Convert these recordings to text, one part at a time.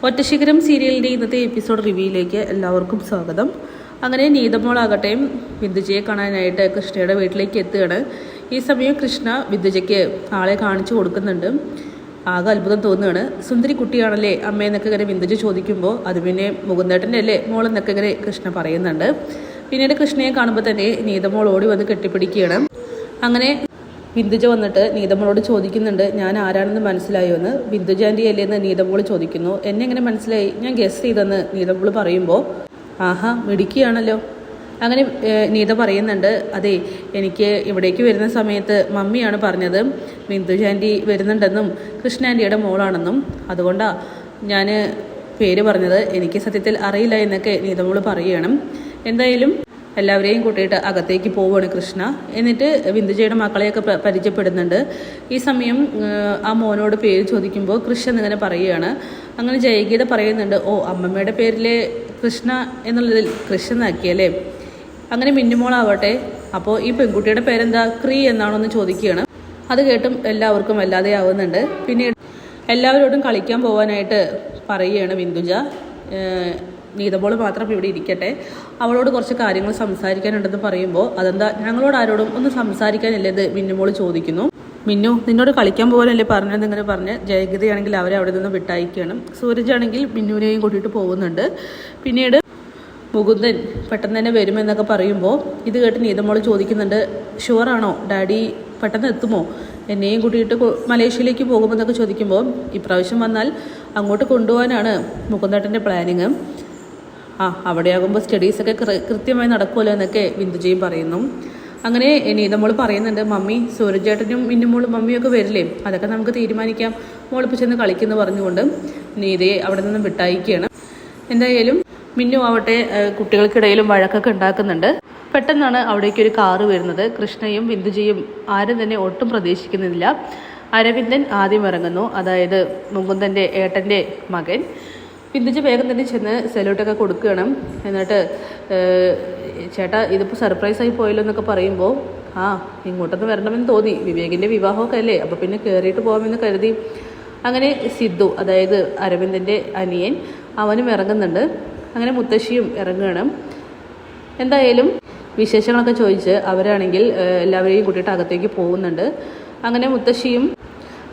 ഒറ്റശിഖരം സീരിയലിൻ്റെ ഇന്നത്തെ എപ്പിസോഡ് റിവ്യൂയിലേക്ക് എല്ലാവർക്കും സ്വാഗതം. അങ്ങനെ നീതമോളാകട്ടെ വിന്ദുജയെ കാണാനായിട്ട് കൃഷ്ണയുടെ വീട്ടിലേക്ക് എത്തുകയാണ്. ഈ സമയം കൃഷ്ണ വിന്ദുജയ്ക്ക് ആളെ കാണിച്ചു കൊടുക്കുന്നുണ്ട്. ആകെ അത്ഭുതം തോന്നുകയാണ്. സുന്ദരി കുട്ടിയാണല്ലേ അമ്മയെന്നൊക്കെ ഇങ്ങനെ വിന്ദുജ ചോദിക്കുമ്പോൾ അത് പിന്നെ മുകുന്ദേട്ടൻ്റെ അല്ലേ മോളെന്നൊക്കെ ഇങ്ങനെ കൃഷ്ണ പറയുന്നുണ്ട്. പിന്നീട് കൃഷ്ണയെ കാണുമ്പോൾ തന്നെ നീതമോൾ ഓടി വന്ന് കെട്ടിപ്പിടിക്കുകയാണ്. അങ്ങനെ വിന്ദുജ വന്നിട്ട് നീതമോളോട് ചോദിക്കുന്നുണ്ട്, ഞാൻ ആരാണെന്ന് മനസ്സിലായോ എന്ന്. വിന്ദുജ ആൻറ്റി അല്ലേന്ന് നീതമോൾ ചോദിക്കുന്നു. എന്നെ എങ്ങനെ മനസ്സിലായി? ഞാൻ ഗസ് ചെയ്തെന്ന് നീതമോൾ പറയുമ്പോൾ ആഹാ മിടുക്കിയാണല്ലോ. അങ്ങനെ നീത പറയുന്നുണ്ട്, അതെ എനിക്ക് ഇവിടേക്ക് വരുന്ന സമയത്ത് മമ്മിയാണ് പറഞ്ഞത് വിന്ദുജ ആൻറ്റി വരുന്നുണ്ടെന്നും കൃഷ്ണ ആൻറ്റിയുടെ മോളാണെന്നും, അതുകൊണ്ടാണ് ഞാൻ പേര് പറഞ്ഞത്. എനിക്ക് സത്യത്തിൽ അറിയില്ല എന്നൊക്കെ നീതമോൾ പറയുകയാണ്. എന്തായാലും എല്ലാവരെയും കൂട്ടിയിട്ട് അകത്തേക്ക് പോവുകയാണ് കൃഷ്ണ. എന്നിട്ട് വിന്ദുജയുടെ മക്കളെയൊക്കെ പരിചയപ്പെടുന്നുണ്ട്. ഈ സമയം ആ മോനോട് പേര് ചോദിക്കുമ്പോൾ കൃഷ്ണ എന്നിങ്ങനെ പറയുകയാണ്. അങ്ങനെ ജയഗീത പറയുന്നുണ്ട്, ഓ അമ്മമ്മയുടെ പേരിലെ കൃഷ്ണ എന്നുള്ളതിൽ കൃഷ്ണനാക്കിയല്ലേ. അങ്ങനെ മിന്നുമോളാവട്ടെ, അപ്പോൾ ഈ പെൺകുട്ടിയുടെ പേരെന്താ ക്രീ എന്നാണോ എന്ന് ചോദിക്കുകയാണ്. അത് കേട്ടും എല്ലാവർക്കും വല്ലാതെ ആവുന്നുണ്ട്. പിന്നീട് എല്ലാവരോടും കളിക്കാൻ പോകാനായിട്ട് പറയുകയാണ് വിന്ദുജ. നീതമോൾ മാത്രം ഇവിടെ ഇരിക്കട്ടെ, അവളോട് കുറച്ച് കാര്യങ്ങൾ സംസാരിക്കാനുണ്ടെന്ന് പറയുമ്പോൾ അതെന്താ ഞങ്ങളോട് ആരോടും ഒന്നും സംസാരിക്കാനില്ലെന്ന് മിന്നുമോൾ ചോദിക്കുന്നു. മിന്നു നിന്നോട് കളിക്കാൻ പോകാനല്ലേ പറഞ്ഞതെന്നിങ്ങനെ പറഞ്ഞ് ജയഗീതയാണെങ്കിൽ അവരെ അവിടെ നിന്ന് വിട്ടയക്കുകയാണ്. സൂരജാണെങ്കിൽ മിന്നുവിനെയും കൂട്ടിയിട്ട് പോകുന്നുണ്ട്. പിന്നീട് മുകുന്ദൻ പെട്ടെന്ന് തന്നെ വരുമെന്നൊക്കെ പറയുമ്പോൾ ഇത് കേട്ട് നീതമോൾ ചോദിക്കുന്നുണ്ട്, ഷുവറാണോ ഡാഡി പെട്ടെന്ന് എത്തുമോ, എന്നെയും കൂട്ടിയിട്ട് മലേഷ്യയിലേക്ക് പോകുമെന്നൊക്കെ ചോദിക്കുമ്പോൾ ഇപ്രാവശ്യം വന്നാൽ അങ്ങോട്ട് കൊണ്ടുപോകാനാണ് മുകുന്ദേട്ടൻ്റെ പ്ലാനിങ്. അവിടെയാകുമ്പോൾ സ്റ്റഡീസൊക്കെ കൃത്യമായി നടക്കുമല്ലോ എന്നൊക്കെ വിന്ദുജയും പറയുന്നു. അങ്ങനെ നീതമോൾ പറയുന്നുണ്ട്, മമ്മി സൂരജേട്ടനും മിന്നുമോളും മമ്മിയൊക്കെ വരില്ലേ, അതൊക്കെ നമുക്ക് തീരുമാനിക്കാം, മോളിപ്പോൾ ചെന്ന് കളിക്കുന്നു പറഞ്ഞുകൊണ്ട് നീതയെ അവിടെ നിന്നും വിട്ടയക്കുകയാണ്. എന്തായാലും മിന്നു ആവട്ടെ കുട്ടികൾക്കിടയിലും വഴക്കൊക്കെ ഉണ്ടാക്കുന്നുണ്ട്. പെട്ടെന്നാണ് അവിടേക്ക് ഒരു കാറ് വരുന്നത്. കൃഷ്ണയും വിന്ദുജയും ആരും തന്നെ ഒട്ടും പ്രതീക്ഷിക്കുന്നില്ല. അരവിന്ദൻ ആദ്യം ഇറങ്ങുന്നു, അതായത് മുകുന്ദൻ്റെ ഏട്ടൻ്റെ മകൻ. വിന്ദുജ വേഗം തന്നെ ചെന്ന് സെലൂട്ടൊക്കെ കൊടുക്കുകയാണ്. എന്നിട്ട് ചേട്ടാ ഇതിപ്പോൾ സർപ്രൈസായി പോയല്ലോ എന്നൊക്കെ പറയുമ്പോൾ ഇങ്ങോട്ടൊന്ന് വരണമെന്ന് തോന്നി, വിവേകിൻ്റെ വിവാഹമൊക്കെ അല്ലേ, അപ്പോൾ പിന്നെ കയറിയിട്ട് പോകാമെന്ന് കരുതി. അങ്ങനെ സിദ്ധു, അതായത് അരവിന്ദൻ്റെ അനിയൻ, അവനും ഇറങ്ങുന്നുണ്ട്. അങ്ങനെ മുത്തശ്ശിയും ഇറങ്ങുകയാണ്. എന്തായാലും വിശേഷങ്ങളൊക്കെ ചോദിച്ച് അവരാണെങ്കിൽ എല്ലാവരെയും കൂട്ടിയിട്ട് അകത്തേക്ക് പോകുന്നുണ്ട്. അങ്ങനെ മുത്തശ്ശിയും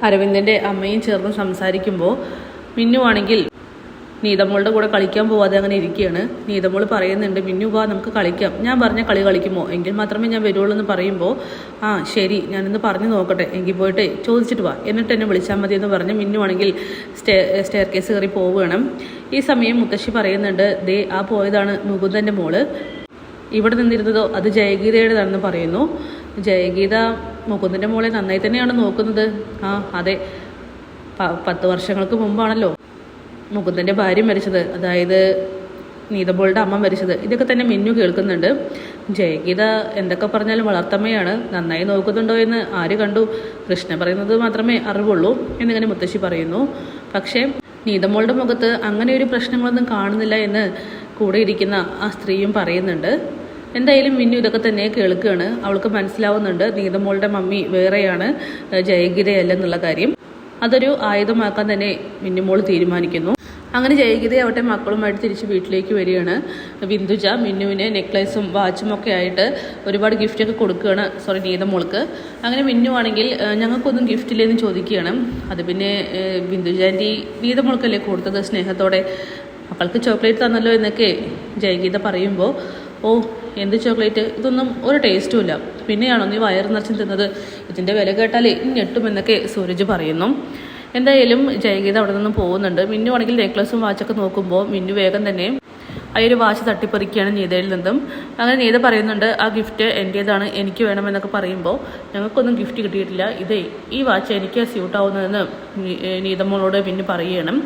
അരവിന്ദൻ്റെ അമ്മയും ചേർന്ന് സംസാരിക്കുമ്പോൾ മിന്നു ആണെങ്കിൽ നീതമോളുടെ കൂടെ കളിക്കാൻ പോവാതെ അങ്ങനെ ഇരിക്കുകയാണ്. നീതമോൾ പറയുന്നുണ്ട്, മിന്നു വാ നമുക്ക് കളിക്കാം, ഞാൻ പറഞ്ഞ കളി കളിക്കുമോ, എങ്കിൽ മാത്രമേ ഞാൻ വരുള്ളൂ എന്ന് പറയുമ്പോൾ ശരി ഞാനിന്ന് പറഞ്ഞു നോക്കട്ടെ, എങ്കിൽ പോയിട്ട് ചോദിച്ചിട്ട് വാ, എന്നിട്ട് എന്നെ വിളിച്ചാൽ മതി എന്ന് പറഞ്ഞ് മിന്നു ആണെങ്കിൽ സ്റ്റെയർ കേസ് കയറി പോവുകയാണ്. ഈ സമയം മുത്തശ്ശി പറയുന്നുണ്ട്, ദേ ആ പോയതാണ് മുകുന്ദൻ്റെ മോള്, ഇവിടെ നിന്നിരുന്നതോ അത് ജയഗീതയുടേതാണെന്ന് പറയുന്നു. ജയഗീത മുകുന്ദൻ്റെ മോളെ നന്നായി തന്നെയാണ് നോക്കുന്നത്. അതെ 10 വർഷങ്ങൾക്ക് മുമ്പാണല്ലോ മുകുന്ദൻ്റെ ഭാര്യ മരിച്ചത്, അതായത് നീതമോളുടെ അമ്മ മരിച്ചത്. ഇതൊക്കെ തന്നെ മിന്നു കേൾക്കുന്നുണ്ട്. ജയഗീത എന്തൊക്കെ പറഞ്ഞാലും വളർത്തമ്മയാണ്, നന്നായി നോക്കുന്നുണ്ടോ എന്ന് ആര് കണ്ടു, കൃഷ്ണ പറയുന്നത് മാത്രമേ അറിവുള്ളൂ എന്നിങ്ങനെ മുത്തശ്ശി പറയുന്നു. പക്ഷേ നീതമോളുടെ മുഖത്ത് അങ്ങനെ ഒരു പ്രശ്നങ്ങളൊന്നും കാണുന്നില്ല എന്ന് കൂടെ ഇരിക്കുന്ന ആ സ്ത്രീയും പറയുന്നുണ്ട്. എന്തായാലും മിന്നു ഇതൊക്കെ തന്നെ കേൾക്കുകയാണ്. അവൾക്ക് മനസ്സിലാവുന്നുണ്ട് നീതമോളുടെ മമ്മി വേറെയാണ്, ജയഗീതയല്ലെന്നുള്ള കാര്യം. അതൊരു ആയുധമാക്കാൻ തന്നെ മിന്നുമോൾ തീരുമാനിക്കുന്നു. അങ്ങനെ ജയഗീതയാവട്ടെ മക്കളുമായിട്ട് തിരിച്ച് വീട്ടിലേക്ക് വരികയാണ്. വിന്ദുജ മിന്നുവിന് നെക്ലേസും വാച്ചും ഒക്കെ ആയിട്ട് ഒരുപാട് ഗിഫ്റ്റൊക്കെ കൊടുക്കുകയാണ് നീതമോൾക്ക്. അങ്ങനെ മിന്നു ആണെങ്കിൽ ഞങ്ങൾക്കൊന്നും ഗിഫ്റ്റില്ലെന്ന് ചോദിക്കുകയാണ്. അത് പിന്നെ വിന്ദുജ ആൻറ്റി നീതമോൾക്കല്ലേ കൊടുത്തത് സ്നേഹത്തോടെ, മക്കൾക്ക് ചോക്ലേറ്റ് തന്നല്ലോ എന്നൊക്കെ ജയഗീത പറയുമ്പോൾ എന്ത് ചോക്ലേറ്റ്, ഇതൊന്നും ഒരു ടേസ്റ്റും ഇല്ല, പിന്നെയാണോ നീ വയറ് നിറച്ചും തിന്നത്, ഇതിൻ്റെ വില കേട്ടാലേ ഞെട്ടുമെന്നൊക്കെ സൂരജ് പറയുന്നു. എന്തായാലും ജയഗീത അവിടെ നിന്നും പോകുന്നുണ്ട്. മിന്നു ആണെങ്കിൽ നെക്ലസും വാച്ചൊക്കെ നോക്കുമ്പോൾ മിന്നു വേഗം തന്നെ ആ ഒരു വാച്ച് തട്ടിപ്പറിക്കുകയാണ് നീതയിൽ നിന്നും. അങ്ങനെ നീത പറയുന്നുണ്ട്, ആ ഗിഫ്റ്റ് എൻ്റേതാണ്, എനിക്ക് വേണമെന്നൊക്കെ പറയുമ്പോൾ ഞങ്ങൾക്കൊന്നും ഗിഫ്റ്റ് കിട്ടിയിട്ടില്ല, ഈ വാച്ച് എനിക്ക് സ്യൂട്ടാവുന്നതെന്ന് നീതമ്മോളോട് പിന്നെ പറയണം.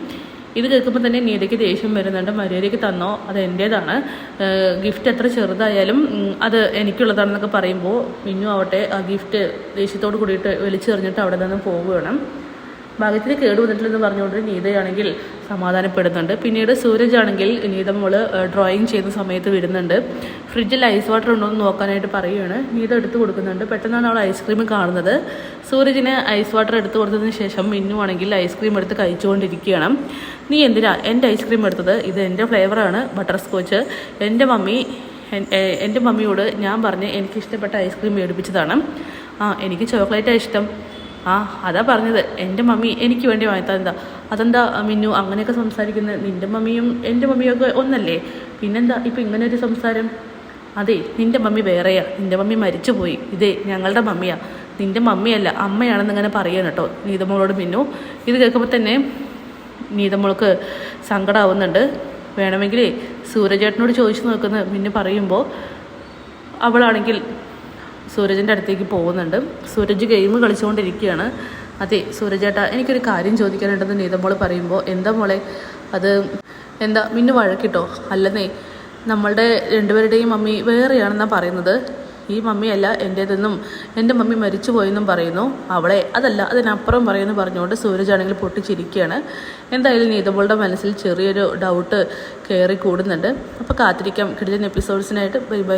ഇത് കേൾക്കുമ്പോൾ തന്നെ നീതയ്ക്ക് ദേഷ്യം വരുന്നുണ്ട്. മര്യാദയ്ക്ക് തന്നോ, അത് എൻ്റേതാണ്, ഗിഫ്റ്റ് എത്ര ചെറുതായാലും അത് എനിക്കുള്ളതാണെന്നൊക്കെ പറയുമ്പോൾ മിന്നു ആവട്ടെ ആ ഗിഫ്റ്റ് ദേഷ്യത്തോട് കൂടിയിട്ട് വലിച്ചെറിഞ്ഞിട്ട് അവിടെ നിന്ന് പോവുകയാണ്. ഭാഗ്യത്തിന് കേടുവന്നിട്ടില്ലെന്ന് പറഞ്ഞുകൊണ്ട് നീതയാണെങ്കിൽ സമാധാനപ്പെടുന്നുണ്ട്. പിന്നീട് സൂരജ് ആണെങ്കിൽ നീത മോള് ഡ്രോയിങ് ചെയ്യുന്ന സമയത്ത് വരുന്നുണ്ട്. ഫ്രിഡ്ജിൽ ഐസ് വാട്ടർ ഉണ്ടോ എന്ന് നോക്കാനായിട്ട് പറയുകയാണ്. നീത എടുത്തു കൊടുക്കുന്നുണ്ട്. പെട്ടെന്നാണ് അവൾ ഐസ്ക്രീം കാണുന്നത്. സൂരജിന് ഐസ് വാട്ടർ എടുത്തു കൊടുത്തതിന് ശേഷം മിന്നു ആണെങ്കിൽ ഐസ്ക്രീം എടുത്ത് കഴിച്ചുകൊണ്ടിരിക്കുകയാണ്. നീ എന്തിനാ എൻ്റെ ഐസ്ക്രീം എടുത്തത്? ഇത് എൻ്റെ ഫ്ലേവറാണ്, ബട്ടർ സ്കോച്ച്. എൻ്റെ മമ്മിയോട് ഞാൻ പറഞ്ഞ് എനിക്കിഷ്ടപ്പെട്ട ഐസ്ക്രീം മേടിപ്പിച്ചതാണ്. എനിക്ക് ചോക്ലേറ്റാണ് ഇഷ്ടം. അതാ പറഞ്ഞത്. എൻ്റെ മമ്മി എനിക്ക് വേണ്ടി വാങ്ങിത്താ. അതെന്താ മിന്നു അങ്ങനെയൊക്കെ സംസാരിക്കുന്നത്? നിൻ്റെ മമ്മിയും എൻ്റെ മമ്മിയും ഒക്കെ ഒന്നല്ലേ? പിന്നെന്താ ഇപ്പം ഇങ്ങനെ ഒരു സംസാരം? അതെ, നിൻ്റെ മമ്മി വേറെയാ. നിൻ്റെ മമ്മി മരിച്ചുപോയി. ഇതേ ഞങ്ങളുടെ മമ്മിയാ, നിൻ്റെ മമ്മിയല്ല, അമ്മയാണെന്ന് ഇങ്ങനെ പറയണം കേട്ടോ നീതമോളോട് മിന്നു. ഇത് കേൾക്കുമ്പോൾ തന്നെ നീതമോൾക്ക് സങ്കടമാവുന്നുണ്ട്. വേണമെങ്കിൽ സൂരജേട്ടനോട് ചോദിച്ചു നോക്കുന്ന മിന്നു പറയുമ്പോൾ അവളാണെങ്കിൽ സൂരജിൻ്റെ അടുത്തേക്ക് പോകുന്നുണ്ട്. സൂരജ് ഗെയിം കളിച്ചുകൊണ്ടിരിക്കുകയാണ്. അതെ സൂരജേട്ടാ, എനിക്കൊരു കാര്യം ചോദിക്കാനുണ്ടെന്ന് നീതമോൾ പറയുമ്പോൾ എന്താ മോളെ അത്? എന്താ മിന്നു വഴക്കിട്ടോ? അല്ലെന്നേ, നമ്മളുടെ രണ്ടുപേരുടെയും മമ്മി വേറെയാണെന്നാണ് പറയുന്നത്. ഈ മമ്മിയല്ല എൻ്റേതെന്നും എൻ്റെ മമ്മി മരിച്ചു പോയെന്നും പറയുന്നു. അവളെ അതല്ല അതിനപ്പുറം പറയുമെന്ന് പറഞ്ഞുകൊണ്ട് സൂരജാണെങ്കിൽ പൊട്ടിച്ചിരിക്കുകയാണ്. എന്തായാലും നീതമോളുടെ മനസ്സിൽ ചെറിയൊരു ഡൗട്ട് കയറി കൂടുന്നുണ്ട്. അപ്പോൾ കാത്തിരിക്കാം കിടിലൻ എപ്പിസോഡ്സിനായിട്ട്. Bye bye.